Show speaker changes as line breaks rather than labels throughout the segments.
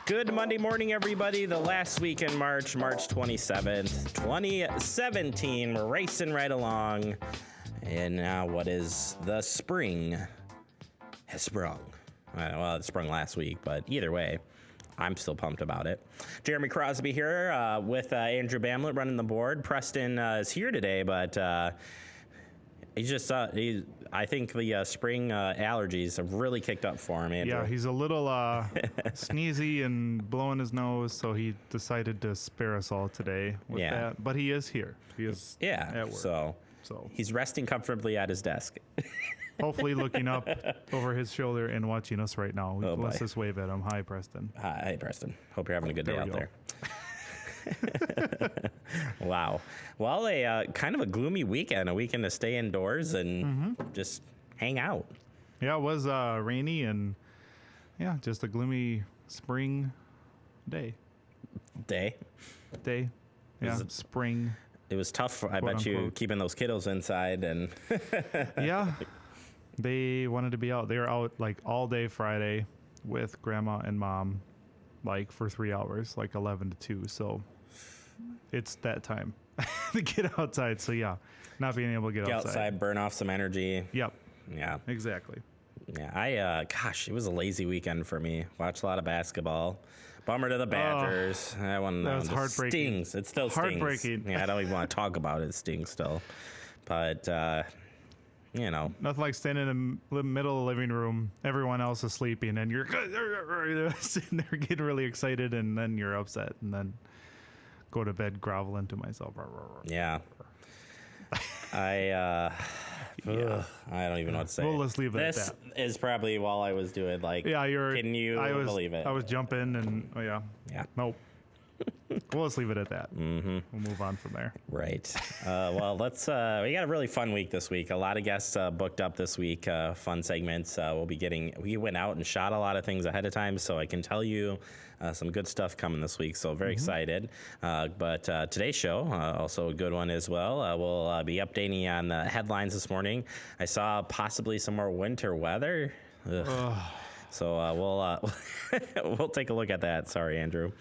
Good Monday morning, everybody. The last week in March 27th, 2017. We're racing right along. And now what is the spring has sprung. Well, it sprung last week, but either way, I'm still pumped about it. Jeremy Crosby here with Andrew Bamlett running the board. Preston is here today, but he's just, I think the spring allergies have really kicked up for him, Andrew.
Yeah, he's a little sneezy and blowing his nose, so he decided to spare us all today with that. But he is here. He is at work. So
he's resting comfortably at his desk.
Hopefully looking up over his shoulder and watching us right now. Let's just wave at him. Hi, Preston.
Hi, Preston. Hope you're having a good day out there. Wow. Well, a kind of a gloomy weekend. A weekend to stay indoors and just hang out.
Yeah, it was rainy and, just a gloomy spring day. Yeah, spring.
It was tough, I bet you, keeping those kiddos inside. And
yeah, they wanted to be out. They were out like all day Friday with grandma and mom, like for 3 hours, like 11 to 2. So it's that time to get outside. So yeah, not being able to get outside,
burn off some energy.
Yep.
Yeah.
Exactly.
Yeah, it was a lazy weekend for me. Watched a lot of basketball. Bummer to the Badgers. That one
was heartbreaking.
Stings. It still stings.
Heartbreaking.
Yeah, I don't even want to talk about it. It stings still. But,
nothing like standing in the middle of the living room, everyone else is sleeping, and you're sitting there getting really excited, and then you're upset, and then go to bed groveling to myself.
Yeah. I don't even know what to say.
Well, let's leave it at that.
This is probably while I was doing can you believe it?
I was jumping and nope. Well, let's leave it at that. We'll move on from there.
Right. Well, let's. We got a really fun week this week. A lot of guests booked up this week. Fun segments. We went out and shot a lot of things ahead of time, so I can tell you some good stuff coming this week. So very excited. But today's show, also a good one as well. We'll be updating on the headlines this morning. I saw possibly some more winter weather. So we'll take a look at that. Sorry, Andrew.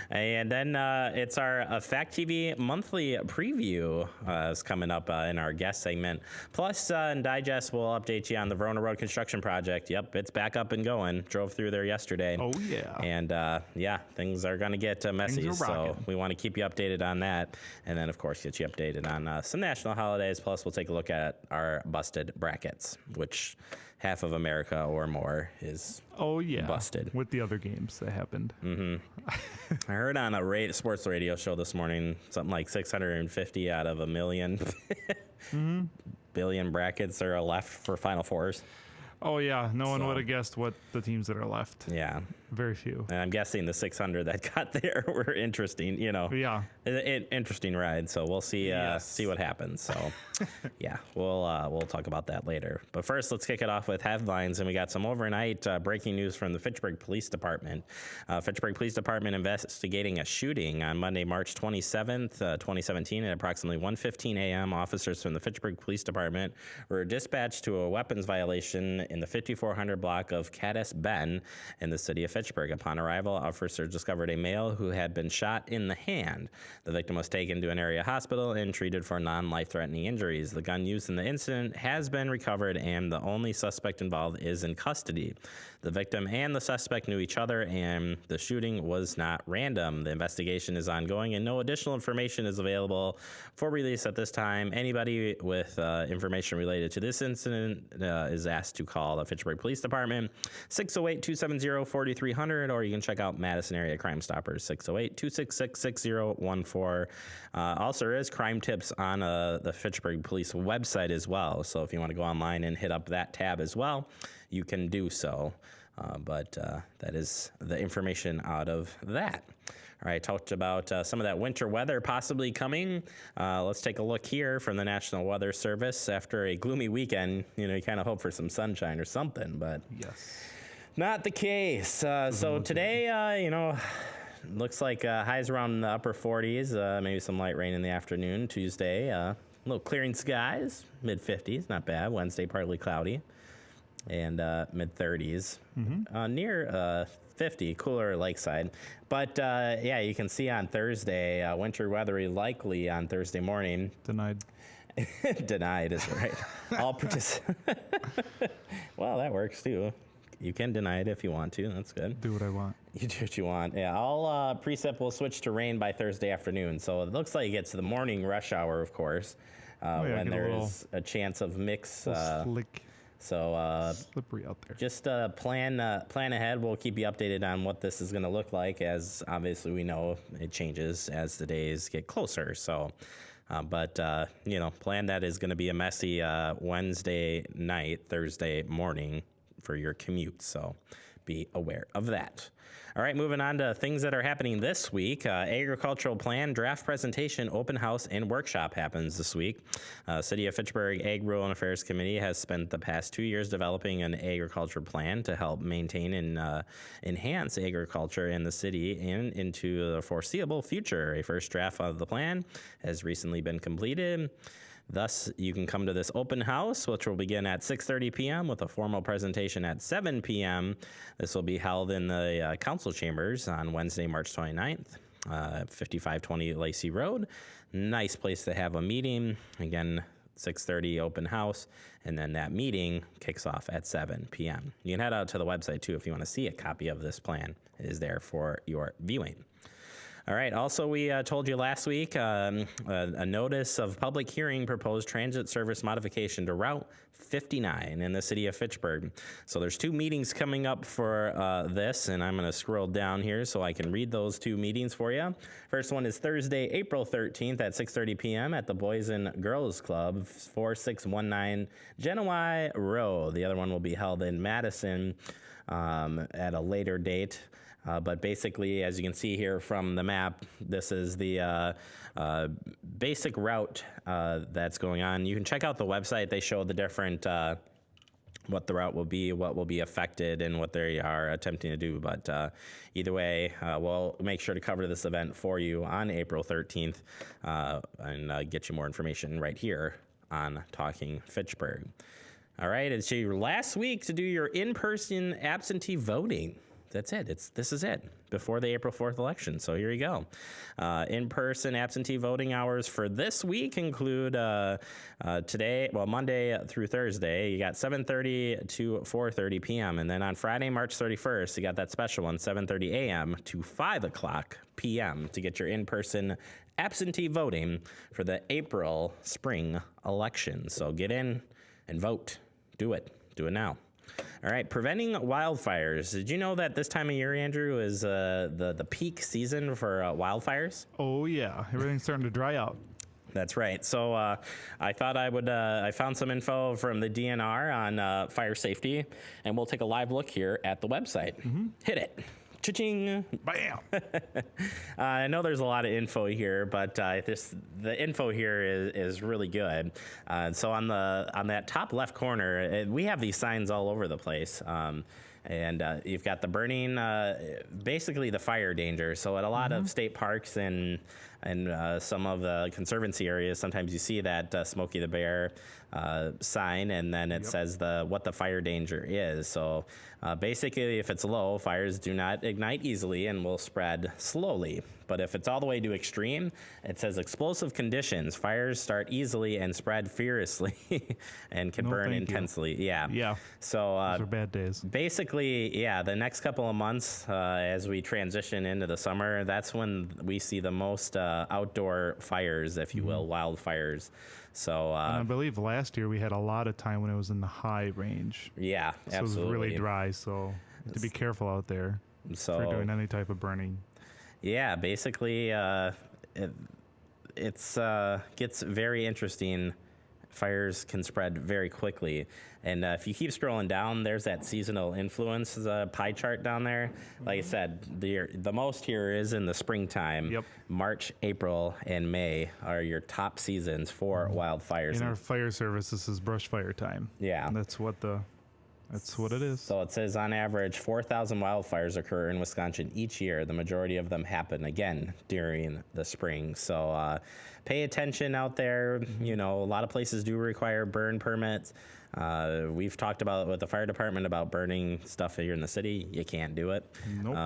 And then it's our FACTv monthly preview is coming up in our guest segment. Plus, in Digest, we'll update you on the Verona Road construction project. Yep, it's back up and going. Drove through there yesterday.
Oh, yeah.
And, things are going to get messy. So we want to keep you updated on that. And then, of course, get you updated on some national holidays. Plus, we'll take a look at our busted brackets, which half of America or more is busted.
With the other games that happened.
I heard on a sports radio show this morning, something like 650 out of a million billion brackets are left for Final Fours.
Oh, yeah. No one would have guessed what the teams that are left.
Yeah.
Very few.
And I'm guessing the 600 that got there were interesting,
Yeah.
Interesting ride. So we'll see see what happens. So, we'll talk about that later. But first, let's kick it off with headlines. And we got some overnight breaking news from the Fitchburg Police Department. Fitchburg Police Department investigating a shooting on Monday, March 27th, 2017 at approximately 1:15 a.m. Officers from the Fitchburg Police Department were dispatched to a weapons violation in the 5400 block of Caddis Bend in the city of Fitchburg. Upon arrival, officers discovered a male who had been shot in the hand. The victim was taken to an area hospital and treated for non-life-threatening injuries. The gun used in the incident has been recovered, and the only suspect involved is in custody. The victim and the suspect knew each other, and the shooting was not random. The investigation is ongoing, and no additional information is available for release at this time. Anybody with information related to this incident is asked to call the Fitchburg Police Department, 608-270-4300, or you can check out Madison Area Crime Stoppers, 608-266-6014. Also, there is crime tips on the Fitchburg Police website as well, so if you want to go online and hit up that tab as well, you can do so. But that is the information out of that. All right, talked about some of that winter weather possibly coming. Let's take a look here from the National Weather Service. After a gloomy weekend, you kind of hope for some sunshine or something, but not the case. So today, looks like highs around the upper 40s, maybe some light rain in the afternoon. Tuesday, a little clearing skies, mid-50s, not bad. Wednesday, partly cloudy. And mid-30s. Near 50, cooler lakeside. But yeah, you can see on Thursday, winter weather likely on Thursday morning.
Denied.
Denied is right. All Well, that works too. You can deny it if you want to. That's good.
Do what I want.
You do what you want. Yeah, all precip will switch to rain by Thursday afternoon. So it looks like it's the morning rush hour, of course, when there's a chance of mix.
Slick.
So
slippery out there.
just plan ahead. We'll keep you updated on what this is going to look like, as obviously we know it changes as the days get closer. So, but plan that is going to be a messy Wednesday night, Thursday morning for your commute. So be aware of that. All right, moving on to things that are happening this week. Agricultural plan draft presentation, open house, and workshop happens this week. City of Fitchburg Ag Rural Affairs Committee has spent the past 2 years developing an agriculture plan to help maintain and enhance agriculture in the city and into the foreseeable future. A first draft of the plan has recently been completed. Thus, you can come to this open house, which will begin at 6:30 p.m. with a formal presentation at 7 p.m. This will be held in the council chambers on Wednesday, March 29th, 5520 Lacey Road. Nice place to have a meeting. Again, 6:30 open house, and then that meeting kicks off at 7 p.m. You can head out to the website, too, if you want to see a copy of this plan. It is there for your viewing. All right. Also, we told you last week a notice of public hearing proposed transit service modification to Route 59 in the city of Fitchburg. So there's 2 meetings coming up for this, and I'm going to scroll down here so I can read those 2 meetings for you. First one is Thursday, April 13th at 6:30 p.m. at the Boys and Girls Club, 4619 Genoa Road. The other one will be held in Madison at a later date. But basically, as you can see here from the map, this is the basic route that's going on. You can check out the website. They show the different, what the route will be, what will be affected, and what they are attempting to do. But either way, we'll make sure to cover this event for you on April 13th and get you more information right here on Talking Fitchburg. All right, it's your last week to do your in-person absentee voting. That's it. this is it before the April 4th election. So here you go. In-person absentee voting hours for this week include today, Monday through Thursday, you got 7:30 to 4:30 p.m. And then on Friday, March 31st, you got that special one, 7:30 a.m. to 5 o'clock p.m. to get your in-person absentee voting for the April spring election. So get in and vote. Do it. Do it now. All right, preventing wildfires. Did you know that this time of year, Andrew, is the peak season for wildfires?
Oh, yeah. Everything's starting to dry out.
That's right. So I thought I found some info from the DNR on fire safety, and we'll take a live look here at the website. Mm-hmm. Hit it. Cha-ching.
Bam.
I know there's a lot of info here, but the info here is really good. So on that top left corner, we have these signs all over the place. And you've got the burning, basically the fire danger. So at a lot of state parks and some of the conservancy areas, sometimes you see that Smokey the Bear sign, and then it says what the fire danger is. So basically, if it's low, fires do not ignite easily and will spread slowly. But if it's all the way to extreme, it says explosive conditions. Fires start easily and spread furiously and can burn intensely. Yeah.
Yeah.
So
those are bad days.
Basically, the next couple of months as we transition into the summer, that's when we see the most outdoor fires, if you will, wildfires. So
and I believe last year we had a lot of time when it was in the high range.
Yeah,
so
absolutely.
It was really dry, so you have to be careful out there for doing any type of burning.
Yeah, basically, it's gets very interesting. Fires can spread very quickly. And if you keep scrolling down, there's that seasonal influence pie chart down there. Like I said, the most here is in the springtime.
Yep.
March, April, and May are your top seasons for wildfires.
In our fire service, this is brush fire time.
Yeah.
And that's what the That's what it is.
So it says on average 4,000 wildfires occur in Wisconsin each year. The majority of them happen again during the spring. So pay attention out there. You know, a lot of places do require burn permits. We've talked about with the fire department about burning stuff here in the city. You can't do it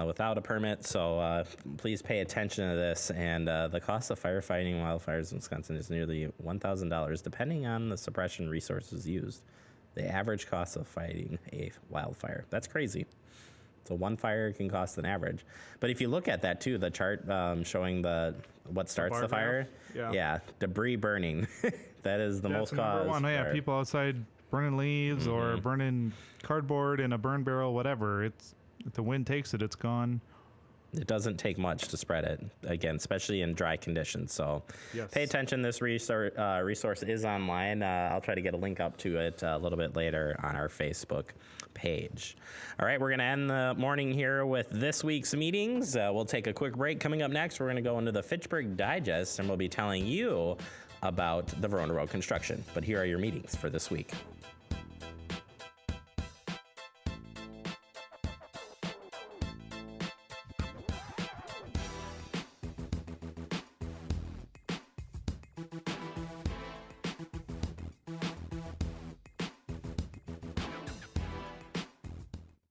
without a permit. So please pay attention to this. And the cost of firefighting wildfires in Wisconsin is nearly $1,000, depending on the suppression resources used. The average cost of fighting a wildfire. That's crazy. So one fire can cost an average. But if you look at that too, the chart showing what starts the fire. Yeah, debris burning. That is the most
number
cause.
one. Yeah, people outside burning leaves or burning cardboard in a burn barrel, whatever. If the wind takes it, it's gone.
It doesn't take much to spread it, again, especially in dry conditions. So pay attention. This resource is online. I'll try to get a link up to it a little bit later on our Facebook page. All right, we're going to end the morning here with this week's meetings. We'll take a quick break. Coming up next, we're going to go into the Fitchburg Digest, and we'll be telling you about the Verona Road construction. But here are your meetings for this week.